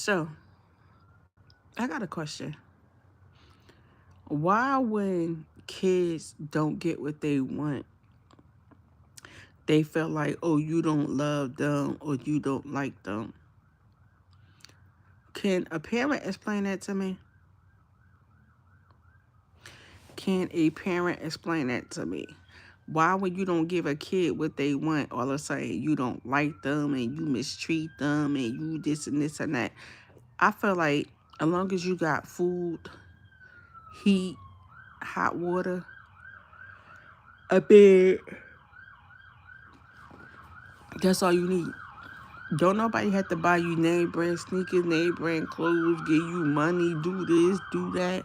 So, I got a question. Why, when kids don't get what they want, they feel like, oh, you don't love them or you don't like them? Can a parent explain that to me? Can a parent explain that to me? Why, when you don't give a kid what they want, all of a sudden you don't like them and you mistreat them and you this and that? I feel like as long as you got food, heat, hot water, a bed, that's all you need. Don't nobody have to buy you name brand sneakers, name brand clothes, give you money, do this, do that.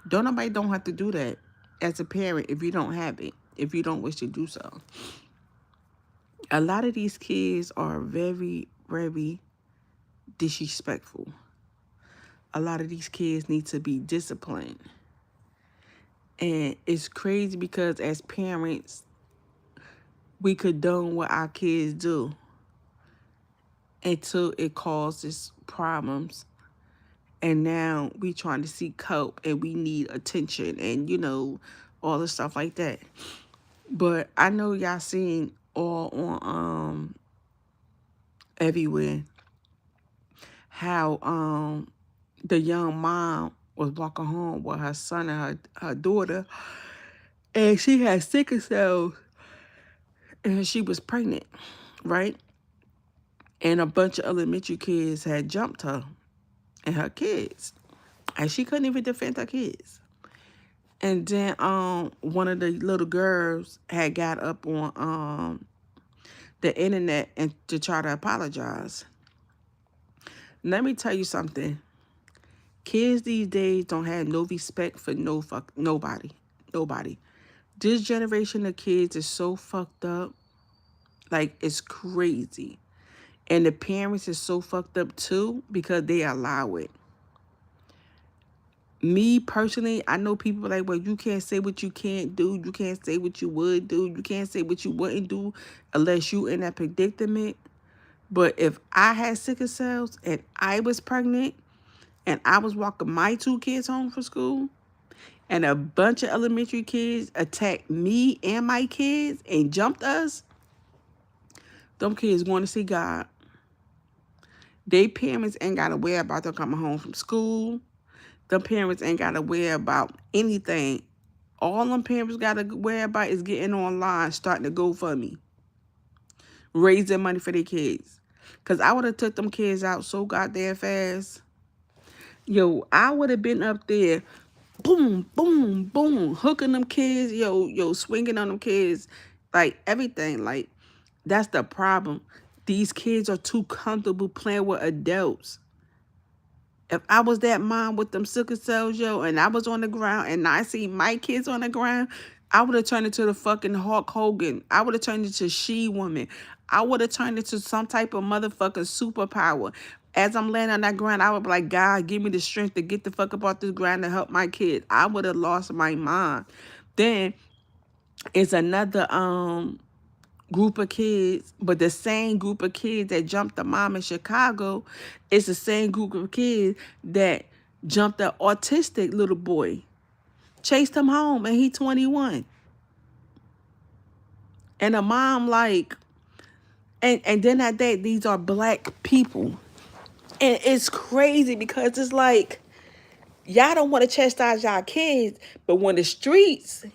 Don't have to do that as a parent if you don't have it, if you don't wish to do so. A lot of these kids are very, very disrespectful. A lot of these kids need to be disciplined. And it's crazy because as parents, we condone what our kids do until it causes problems. And now we trying to seek help and we need attention and, all the stuff like that. But I know y'all seen all on everywhere how the young mom was walking home with her son and her daughter, and she had sickle cells and she was pregnant, right? And a bunch of elementary kids had jumped her and her kids, and she couldn't even defend her kids. And then one of the little girls had got up on the internet and to try to apologize. Let me tell you something. Kids these days don't have no respect for nobody. Nobody. This generation of kids is so fucked up. Like, it's crazy. And the parents is so fucked up too because they allow it. Me personally, I know people like, well, you can't say what you can't do. You can't say what you would do. You can't say what you wouldn't do unless you in that predicament. But if I had sickle cells and I was pregnant and I was walking my two kids home from school and a bunch of elementary kids attacked me and my kids and jumped us, them kids going to see God. They parents ain't got to worry about them coming home from school. Them parents ain't got to worry about anything. All them parents got to worry about is getting online, starting to GoFundMe, raising money for their kids. Because I would have took them kids out so goddamn fast. Yo, I would have been up there, boom, boom, boom, hooking them kids, swinging on them kids, like everything. Like, that's the problem. These kids are too comfortable playing with adults. If I was that mom with them sickle cells, and I was on the ground and I see my kids on the ground, I would have turned into the fucking Hulk Hogan. I would have turned into She-Woman. I would have turned into some type of motherfucking superpower. As I'm laying on that ground, I would be like, God, give me the strength to get the fuck up off this ground to help my kid. I would have lost my mind. Then it's another group of kids, but the same group of kids that jumped the mom in Chicago is the same group of kids that jumped the autistic little boy, chased him home, and he 21. And a mom like, and then that day, these are black people. And it's crazy because it's like, y'all don't want to chastise y'all kids, but when the streets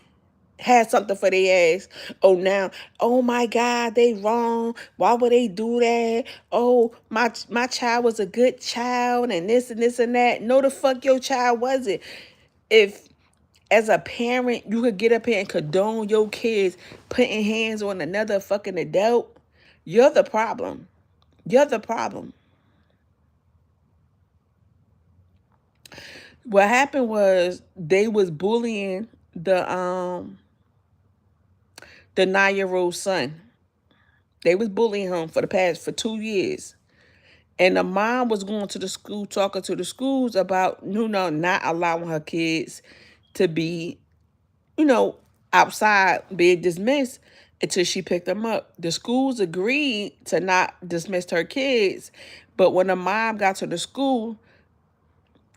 had something for their ass. Oh, now, oh my God, they wrong. Why would they do that? Oh, my child was a good child and this and this and that. No, the fuck your child wasn't. If, as a parent, you could get up here and condone your kids putting hands on another fucking adult, you're the problem. You're the problem. What happened was they was bullying the 9-year-old son. They was bullying him for 2 years. And the mom was going to the school, talking to the schools about, not allowing her kids to be, outside, being dismissed. until she picked them up. The schools agreed to not dismiss her kids, but when the mom got to the school,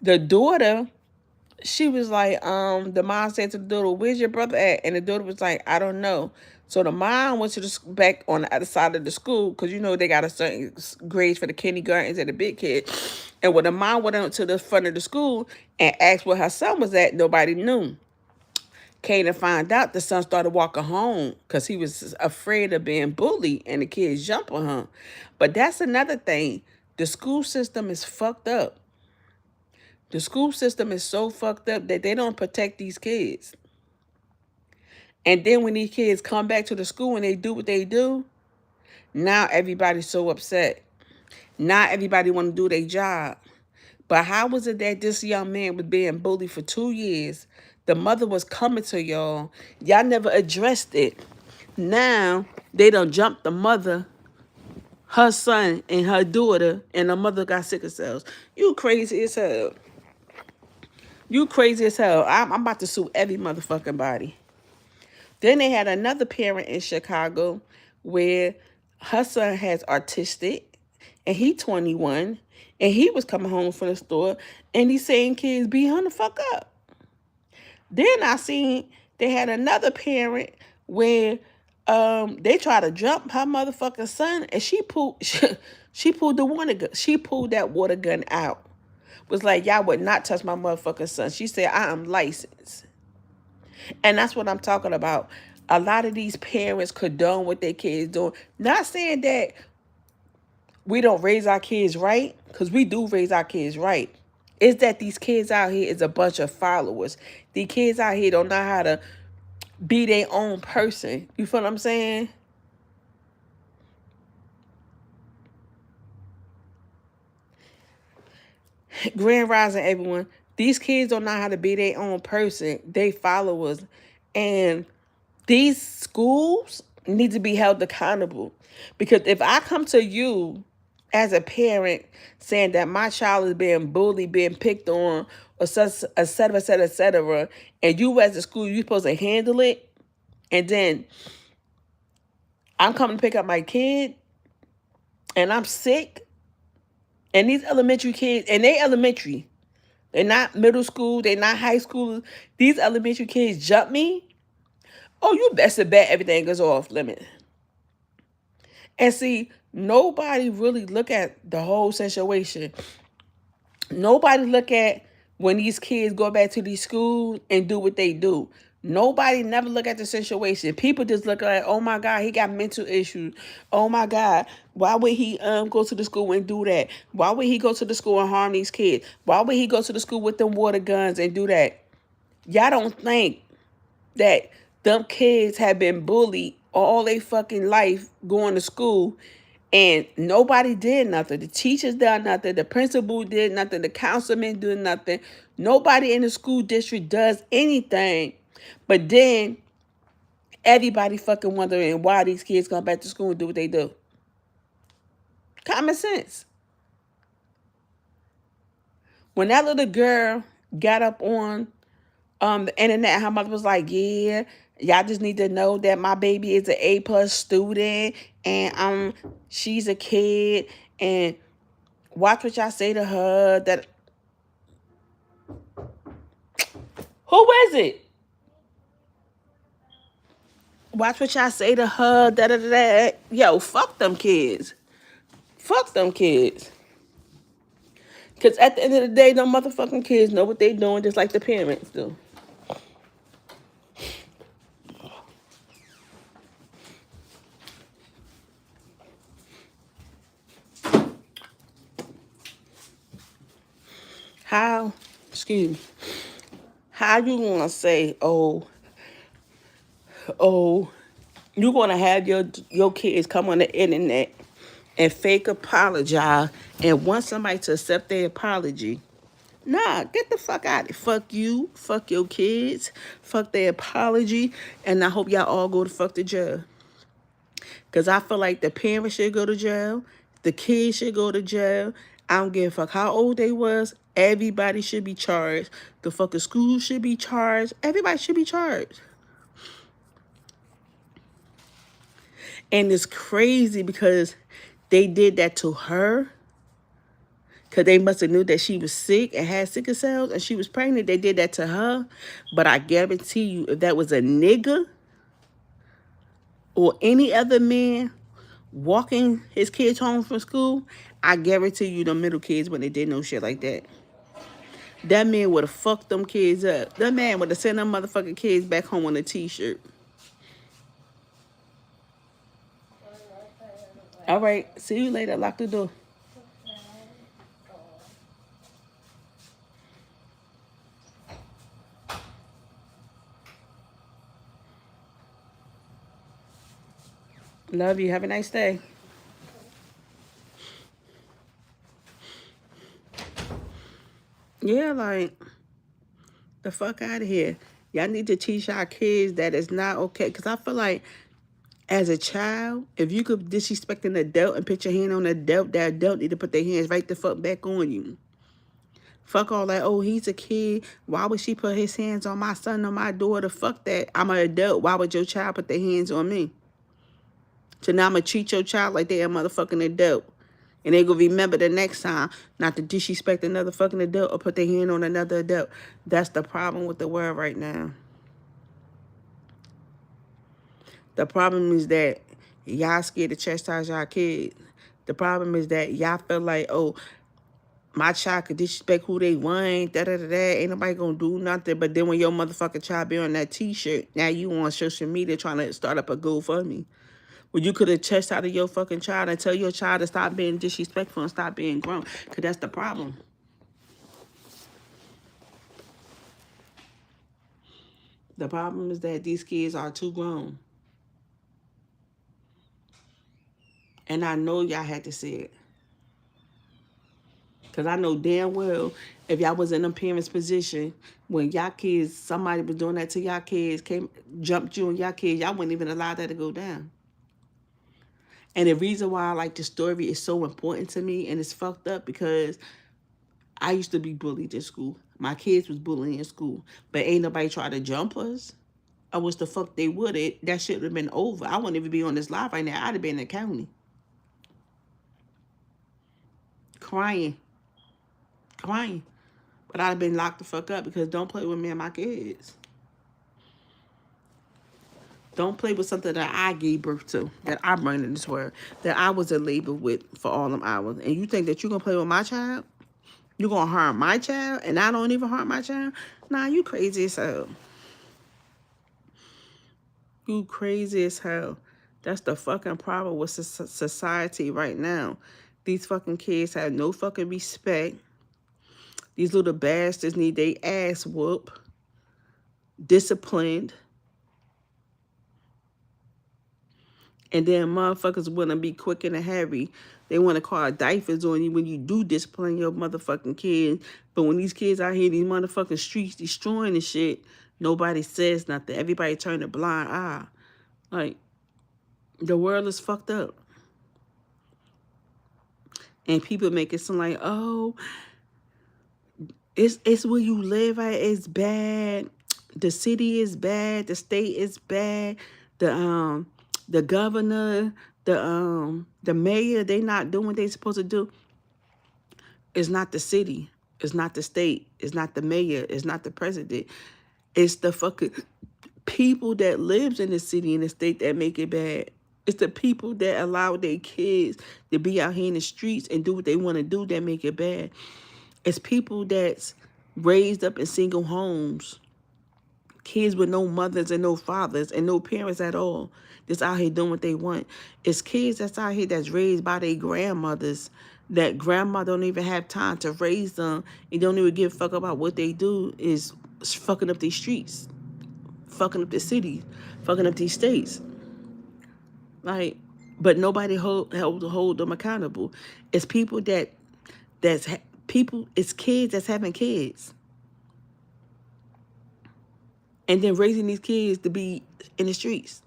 the daughter, she was like, the mom said to the daughter, "Where's your brother at?" And the daughter was like, "I don't know." So the mom went to the back on the other side of the school, because you know they got a certain grades for the kindergartens and the big kid. And when the mom went up to the front of the school and asked where her son was at, nobody knew. Came to find out, the son started walking home because he was afraid of being bullied and the kids jump on him. But that's another thing. The school system is fucked up. The school system is so fucked up that they don't protect these kids. And then when these kids come back to the school and they do what they do, now everybody's so upset. Now everybody want to do their job. But how was it that this young man was being bullied for 2 years? The mother was coming to y'all. Y'all never addressed it. Now they done jumped the mother, her son, and her daughter, and the mother got sickle cells. You crazy as hell. You crazy as hell. I'm about to sue every motherfucking body. Then they had another parent in Chicago where her son has autistic and he 21 and he was coming home from the store and he's saying kids beat him the fuck up. Then I seen they had another parent where they tried to jump her motherfucking son and she pulled the water gun. She pulled that water gun out. Was like, y'all would not touch my motherfucking son. She said, I am licensed. And that's what I'm talking about. A lot of these parents condone what their kids doing. Not saying that we don't raise our kids right, because we do raise our kids right. It's that these kids out here is a bunch of followers. These kids out here don't know how to be their own person. You feel what I'm saying? Grand Rising, everyone. These kids don't know how to be their own person. They followers. And these schools need to be held accountable. Because if I come to you as a parent saying that my child is being bullied, being picked on, or et cetera, et cetera, et cetera, and you as a school, you're supposed to handle it, and then I'm coming to pick up my kid, and I'm sick, and these elementary kids, and they elementary, they're not middle school, they're not high school, these elementary kids jump me, oh, you best to bet everything is off limit. And see, nobody really look at the whole situation. Nobody look at when these kids go back to these schools and do what they do. Nobody never look at the situation. People just look like, oh my God, he got mental issues. Oh my God, why would he go to the school and do that? Why would he go to the school and harm these kids? Why would he go to the school with them water guns and do that? Y'all don't think that them kids have been bullied all their fucking life going to school and nobody did nothing. The teachers did nothing. The principal did nothing. The councilman did nothing. Nobody in the school district does anything. But then everybody fucking wondering why these kids come back to school and do what they do. Common sense. When that little girl got up on the internet, her mother was like, yeah, y'all just need to know that my baby is an A+ student and she's a kid and watch what y'all say to her. That who is it? Watch what y'all say to her. Da da da. Yo, fuck them kids. Fuck them kids. Because at the end of the day, them motherfucking kids know what they doing just like the parents do. How, excuse me, how you gonna say, oh, you gonna have your kids come on the internet and fake apologize and want somebody to accept their apology? Nah, get the fuck out of it. Fuck you, fuck your kids, fuck their apology, and I hope y'all all go to fuck the jail. Because I feel like the parents should go to jail, the kids should go to jail. I don't give a fuck how old they was. Everybody should be charged. The fucking school should be charged. Everybody should be charged. And it's crazy because they did that to her because they must have knew that she was sick and had sickle cells and she was pregnant. They did that to her. But I guarantee you, if that was a nigga or any other man walking his kids home from school, I guarantee you the middle kids when they did no shit like that. That man would have fucked them kids up. That man would have sent them motherfucking kids back home on a t-shirt. All right, see you later. Lock the door. Love you. Have a nice day. Yeah, like, the fuck out of here. Y'all need to teach our kids that it's not okay. Because I feel like as a child, if you could disrespect an adult and put your hand on an adult, that adult need to put their hands right the fuck back on you. Fuck all that, oh, he's a kid. Why would she put his hands on my son or my daughter? Fuck that. I'm an adult. Why would your child put their hands on me? So now I'm going to treat your child like they a motherfucking adult. And they going to remember the next time not to disrespect another fucking adult or put their hand on another adult. That's the problem with the world right now. The problem is that y'all scared to chastise y'all kids. The problem is that y'all feel like, oh, my child could disrespect who they want, da-da-da-da, ain't nobody gonna do nothing. But then when your motherfucking child be on that t-shirt, now you on social media trying to start up a GoFundMe. Well, you could have chest out of your fucking child and tell your child to stop being disrespectful and stop being grown. Because that's the problem. The problem is that these kids are too grown. And I know y'all had to say it. Because I know damn well if y'all was in them parents' position, when y'all kids, somebody was doing that to y'all kids, jumped you and y'all kids, y'all wouldn't even allow that to go down. And the reason why I like the story is so important to me and it's fucked up because I used to be bullied in school. My kids was bullied in school. But ain't nobody try to jump us. I wish the fuck they would. That shit would have been over. I wouldn't even be on this live right now. I'd have been in the county. Crying. But I'd have been locked the fuck up because don't play with me and my kids. Don't play with something that I gave birth to, that I bring in this world, that I was in labor with for all them hours. And you think that you're going to play with my child? You going to harm my child and I don't even harm my child? Nah, you crazy as hell. You crazy as hell. That's the fucking problem with society right now. These fucking kids have no fucking respect. These little bastards need their ass whooped, disciplined. And then motherfuckers want to be quick and hairy. They want to call diapers on you when you do discipline your motherfucking kids. But when these kids out here, these motherfucking streets destroying the shit, nobody says nothing. Everybody turn a blind eye. Like, the world is fucked up. And people make it sound like, oh, it's where you live at. It's bad. The city is bad. The state is bad. The governor, the mayor, they not doing what they supposed to do. It's not the city. It's not the state. It's not the mayor. It's not the president. It's the fucking people that lives in the city and the state that make it bad. It's the people that allow their kids to be out here in the streets and do what they want to do that make it bad. It's people that's raised up in single homes. Kids with no mothers and no fathers and no parents at all. That's out here doing what they want. It's kids that's out here that's raised by their grandmothers. That grandma don't even have time to raise them. And don't even give a fuck about what they do is fucking up these streets. Fucking up the city. Fucking up these states. Like, but nobody hold them accountable. It's people it's kids that's having kids. And then raising these kids to be in the streets.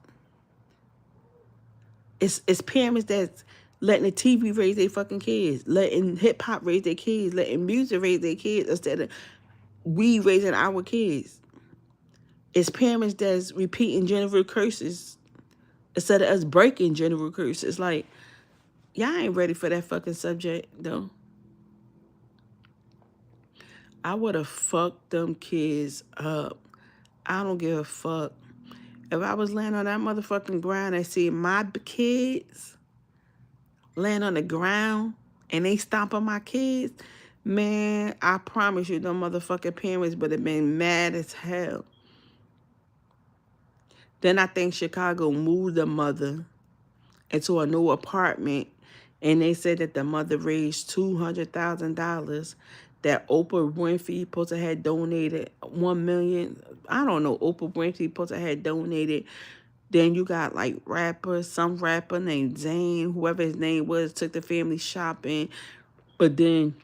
It's parents that's letting the TV raise their fucking kids, letting hip hop raise their kids, letting music raise their kids instead of we raising our kids. It's parents that's repeating gender curses Instead of us breaking general curse. It's like, y'all ain't ready for that fucking subject, though. I would have fucked them kids up. I don't give a fuck. If I was laying on that motherfucking ground and see my kids laying on the ground and they stomping my kids, man, I promise you, them motherfucking parents would have been mad as hell. Then I think Chicago moved the mother into a new apartment, and they said that the mother raised $200,000. That Oprah Winfrey supposed to had donated $1 million. I don't know. Oprah Winfrey supposed to had donated. Then you got like some rapper named Zane, whoever his name was, took the family shopping. But then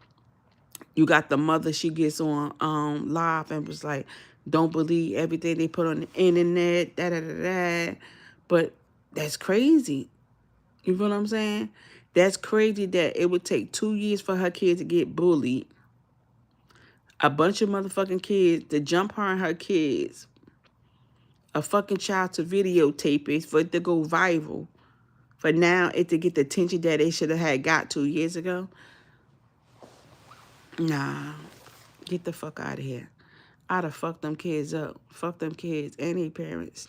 you got the mother, she gets on live and was like, don't believe everything they put on the internet, da da da da. But that's crazy. You feel what I'm saying? That's crazy that it would take 2 years for her kid to get bullied. A bunch of motherfucking kids to jump her and her kids. A fucking child to videotape it for it to go viral. For now it to get the attention that they should have had got 2 years ago. Nah. Get the fuck out of here. I'd have fucked them kids up. Fuck them kids and their parents.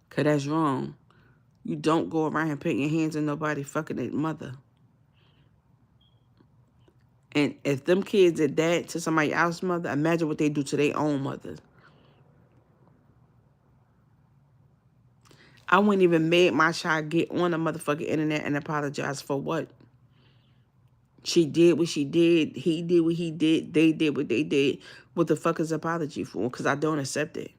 Because that's wrong. You don't go around and put your hands on nobody fucking their mother. And if them kids did that to somebody else's mother, imagine what they do to their own mother. I wouldn't even make my child get on the motherfucking internet and apologize for what? She did what she did. He did what he did. They did what they did. What the fuck is apology for? Because I don't accept it.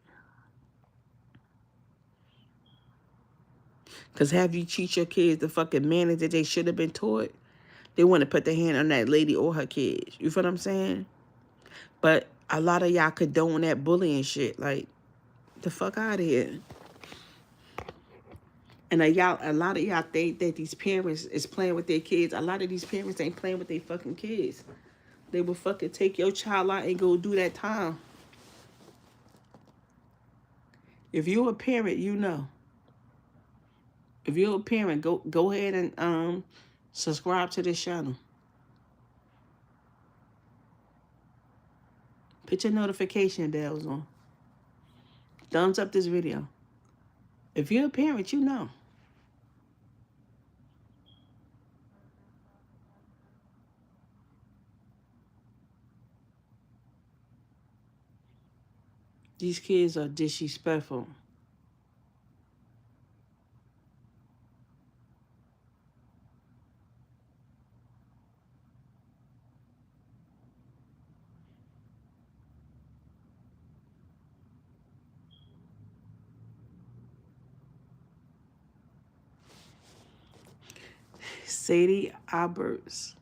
Because have you teach your kids the fucking manners that they should have been taught? They want to put their hand on that lady or her kids. You feel what I'm saying? But a lot of y'all condone that bullying shit. Like, the fuck out of here. And a lot of y'all think that these parents is playing with their kids. A lot of these parents ain't playing with their fucking kids. They will fucking take your child out and go do that time. If you're a parent, you know. If you're a parent, go ahead and subscribe to this channel. Put your notification bells on. Thumbs up this video. If you're a parent, you know. These kids are disrespectful. Sadie Alberts,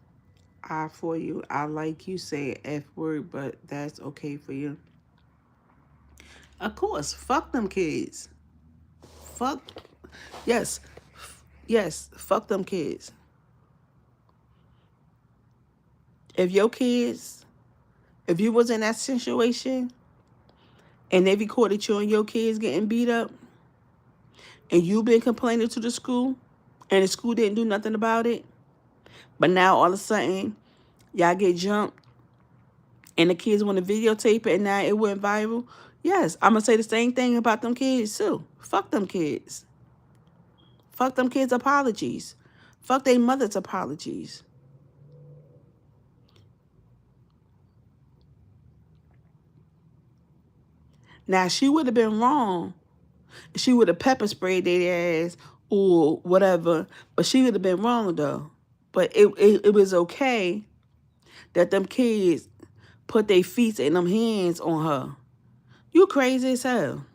I for you. I like you say F word, but that's okay for you. Of course, fuck them kids. Fuck, yes, fuck them kids. If your kids, if you was in that situation and they recorded you and your kids getting beat up and you been complaining to the school and the school didn't do nothing about it, but now all of a sudden y'all get jumped and the kids want to videotape it and now it went viral, yes, I'm going to say the same thing about them kids too. Fuck them kids. Fuck them kids' apologies. Fuck their mother's apologies. Now, she would have been wrong. She would have pepper sprayed their ass or whatever, but she would have been wrong, though. But it was okay that them kids put their feet and them hands on her. You crazy as hell.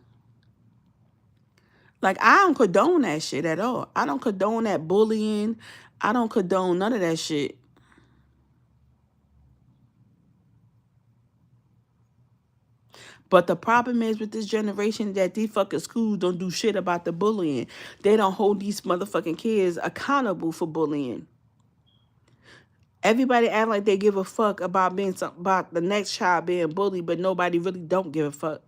Like, I don't condone that shit at all. I don't condone that bullying. I don't condone none of that shit. But the problem is with this generation that these fucking schools don't do shit about the bullying. They don't hold these motherfucking kids accountable for bullying. Everybody act like they give a fuck about about the next child being bullied, but nobody really don't give a fuck.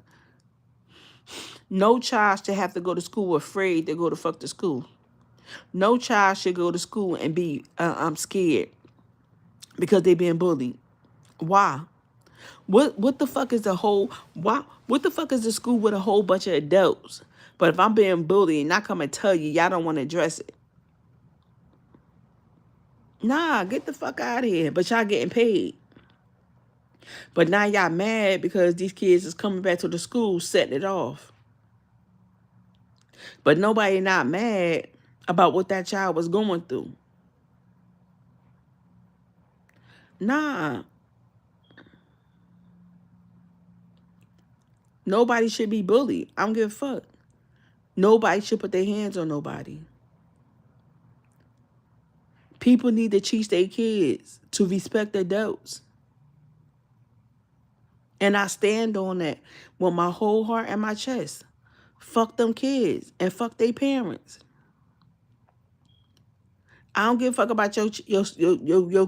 No child should have to go to school afraid to go to fuck to school. No child should go to school and be scared because they being bullied. Why? What the fuck is the whole why? What the fuck is the school with a whole bunch of adults? But if I'm being bullied and I come and tell you, y'all don't want to address it. Nah, get the fuck out of here. But y'all getting paid. But now y'all mad because these kids is coming back to the school setting it off. But nobody not mad about what that child was going through. Nah. Nobody should be bullied. I don't give a fuck. Nobody should put their hands on nobody. People need to teach their kids to respect adults. And I stand on that with my whole heart and my chest. Fuck them kids and fuck their parents. I don't give a fuck about your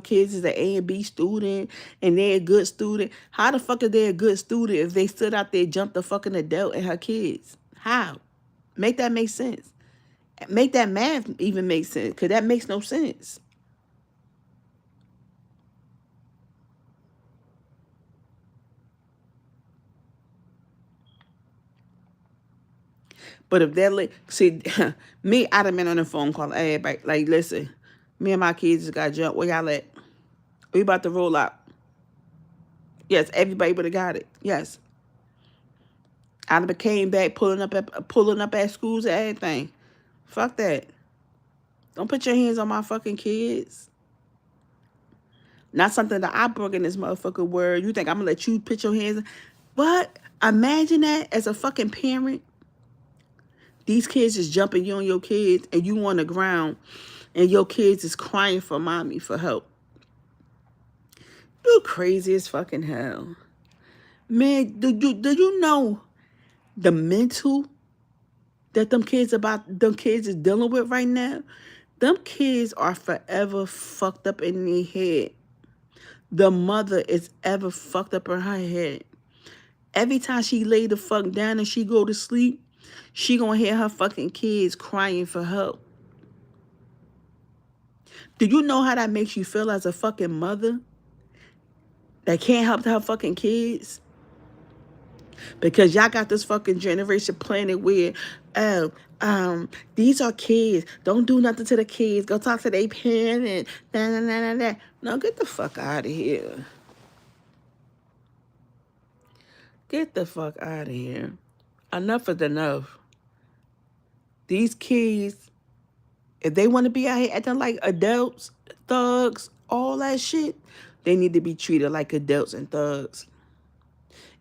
kids is an A and B student and they're a good student. How the fuck is they a good student if they stood out there and jumped the fucking adult and her kids? How? Make that make sense. Make that math even make sense, because that makes no sense. But if they're see, me, I'd have been on the phone call everybody. Like, listen, me and my kids just got jumped. Where y'all at? We about to roll out. Yes, everybody would have got it. Yes. I'd have came back pulling up at schools and everything. Fuck that. Don't put your hands on my fucking kids. Not something that I broke in this motherfucking word. You think I'm gonna let you put your hands? What? Imagine that as a fucking parent. These kids is jumping you on your kids and you on the ground and your kids is crying for mommy for help. You crazy as fucking hell. Man, do you know the mental that them kids is dealing with right now? Them kids are forever fucked up in their head. The mother is ever fucked up in her head. Every time she lay the fuck down and she go to sleep, she gonna hear her fucking kids crying for help. Do you know how that makes you feel as a fucking mother that can't help her fucking kids? Because y'all got this fucking generation planted where, oh, these are kids. Don't do nothing to the kids. Go talk to their parents and nah. No, get the fuck out of here. Get the fuck out of here. Enough is enough. These kids, if they want to be out here acting like adults, thugs, all that shit, they need to be treated like adults and thugs.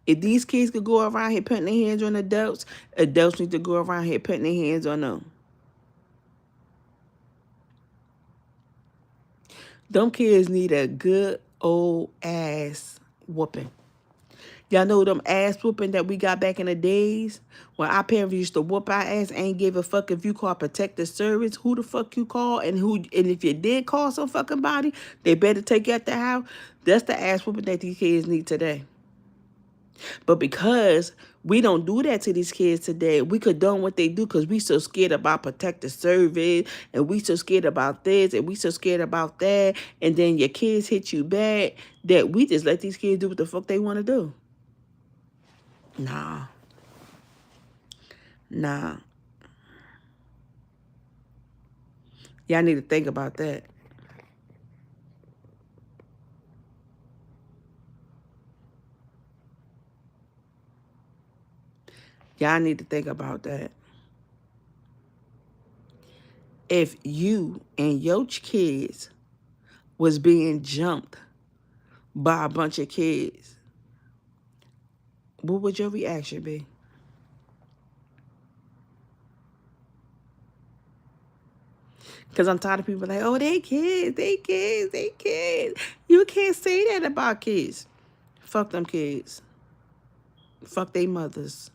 If these kids could go around here putting their hands on adults, adults need to go around here putting their hands on them. Them kids need a good old ass whooping. Y'all know them ass whooping that we got back in the days when our parents used to whoop our ass, ain't give a fuck if you call protective service, who the fuck you call, and if you did call some fucking body, they better take you out the house. That's the ass whooping that these kids need today. But because we don't do that to these kids today, we condone what they do because we so scared about protective service and we so scared about this and we so scared about that, and then your kids hit you back that we just let these kids do what the fuck they want to do. Nah. Y'all need to think about that. Y'all need to think about that. If you and your kids was being jumped by a bunch of kids, what would your reaction be? Because I'm tired of people like, oh, they kids. You can't say that about kids. Fuck them kids. Fuck they mothers.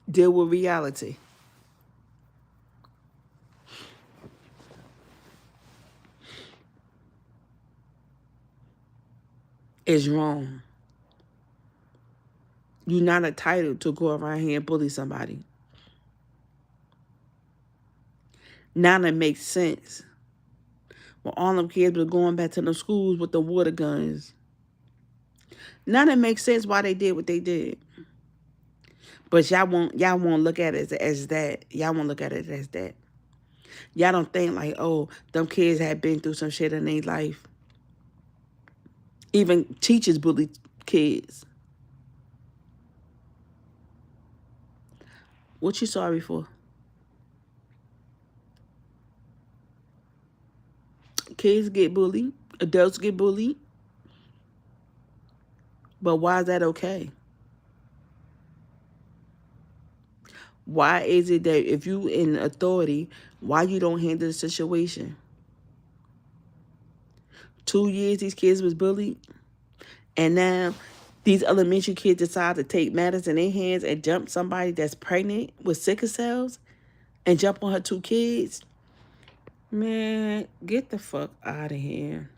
Deal with reality. is wrong. You're not entitled to go around here and bully somebody. Now that makes sense. When all them kids were going back to the schools with the water guns. Now that makes sense why they did what they did. But y'all won't look at it as that. Y'all won't look at it as that. Y'all don't think like, oh, them kids had been through some shit in their life. Even teachers bully kids. What you sorry for? Kids get bullied. Adults get bullied. But why is that okay? Why is it that if you in authority, why you don't handle the situation? 2 years these kids was bullied, and now these elementary kids decide to take matters in their hands and jump somebody that's pregnant with sickle cells and jump on her 2 kids. Man, get the fuck out of here.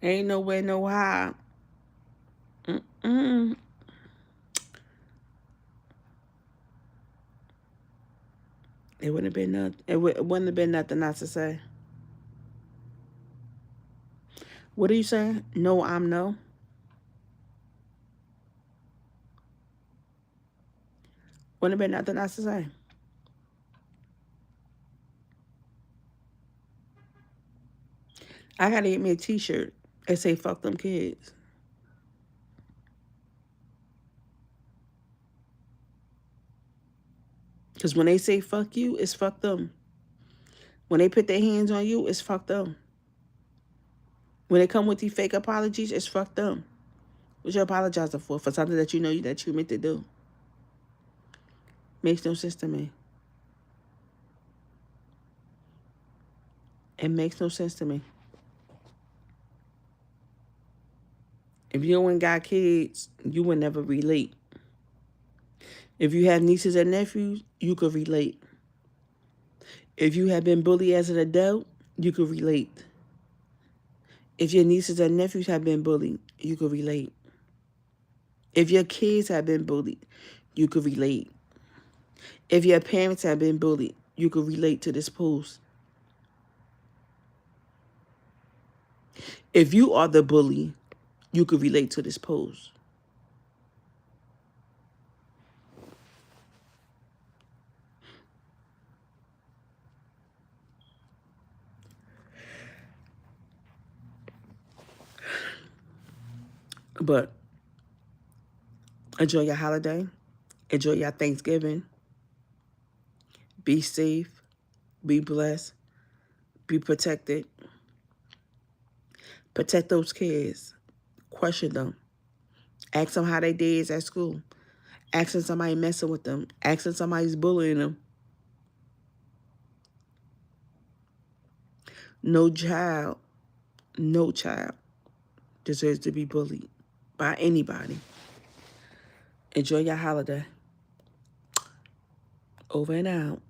Ain't no way, no how. Mm-mm. It wouldn't have been nothing. It wouldn't have been nothing not to say. What are you saying? No, I'm no. Wouldn't have been nothing else to say. I gotta get me a t-shirt and say fuck them kids. Because when they say fuck you, it's fuck them. When they put their hands on you, it's fuck them. When they come with these fake apologies, it's fuck them. What you apologizing for? For something that you know that you meant to do. Makes no sense to me. It makes no sense to me. If you ain't got kids, you will never relate. If you have nieces and nephews, you could relate. If you have been bullied as an adult, you could relate. If your nieces and nephews have been bullied, you could relate. If your kids have been bullied, you could relate. If your parents have been bullied, you could relate to this post. If you are the bully, you could relate to this post. But enjoy your holiday. Enjoy your Thanksgiving. Be safe. Be blessed. Be protected. Protect those kids. Question them. Ask them how they days at school. Ask them somebody messing with them. Ask them somebody's bullying them. No child deserves to be bullied by anybody. Enjoy your holiday. Over and out.